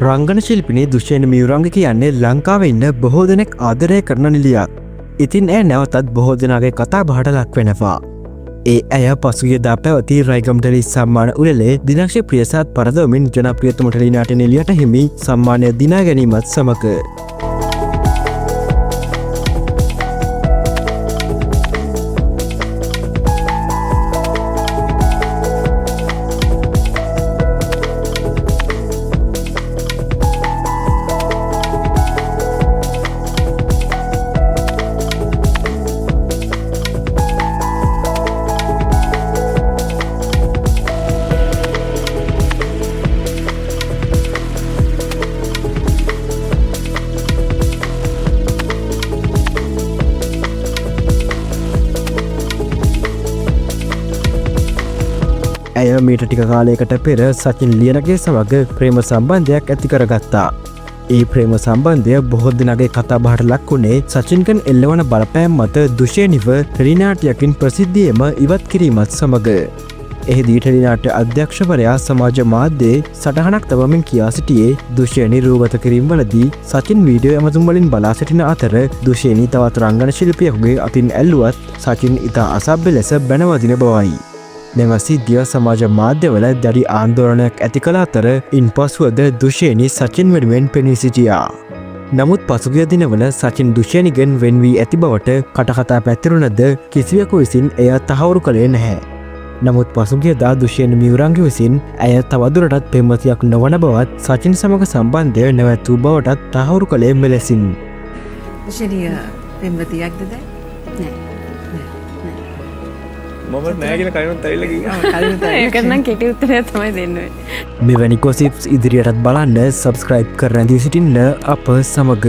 රංගන ශිල්පිනී දුෂ්‍යන මියුරංග කියන්නේ ලංකාවේ ඉන්න බොහෝ දෙනෙක් ආදරය කරන නිලියක්. ඉතින් ඇය නැවතත් බොහෝ දෙනාගේ කතා බහට ලක් වෙනවා. ඒ ඇය පසුගියදා පැවති රයිගම්ටලි සම්මාන උළෙලේ දිනක්ෂ ප්‍රියසාත් පරදවමින් ජනප්‍රියතම ටෙලිනාට්‍ය නිලියට හිමි සම්මානය දිනා ගැනීමත් සමග ඇය මීට ටික කාලයකට පෙර සචින් ලියනගේ සමග ප්‍රේම සම්බන්ධයක් ඇති කරගත්තා. ඒ ප්‍රේම සම්බන්ධය බොහෝ දෙනාගේ කතා බහට ලක් වුණේ සචින්කන් එල්ලවන බලපෑම් මත දුෂේනිව ටෙලිනාට්‍යයකින් ප්‍රසිද්ධියම ඉවත් කිරීමත් සමග. එහිදී ටෙලිනාට්‍ය අධ්‍යක්ෂවරයා සමාජ මාධ්‍යයේ සටහනක් තබමින් කියා සිටියේ දුෂේනි රූපත කිරීම වලදී සචින් වීඩියෝ ඇමතුම් වලින් බලා සිටින අතර දුෂේනි තවත් රංගන ශිල්පියෙකුගේ අතින් ඇල්ලුවත් සචින් ඉතා අසභ්‍ය ලෙස බැනවදින බවයි. මෙම සිද්ධිය සමාජ මාධ්‍යවල දැඩි ආන්දෝලනයක් ඇති කළ අතර ඉන් පසුවද දුෂේනි සචින් වෙනුවෙන් පෙනී සිටියා. නමුත් පසුගිය දිනවල සචින් දුෂේනිගෙන් වෙන් වී ඇති බවට කටකතා පැතිරුණද කිසිවෙකු විසින් එය තහවුරු කළේ නැහැ. නමුත් පසුගියදා දුෂේන මියුරංග විසින් ඇය තවදුරටත් පෙම්වතියක් නොවන බවත් සචින් සමග සම්බන්ධය නැවැත් වූ බවටත් තහවුරු කළේ මෙලෙසින්. දුෂේනිය පෙම්වතියක්ද දැන්? නෑ. මම නෑගෙන කරුත් ඇල්ල ඒකනම් කෙටි උත්තරයක් තමයි දෙන්නේ. මෙවැනි කොසිප්ස් ඉදිරියටත් බලන්න සබස්ක්‍රයිබ් කර රැඳී සිටින්න අප සමග.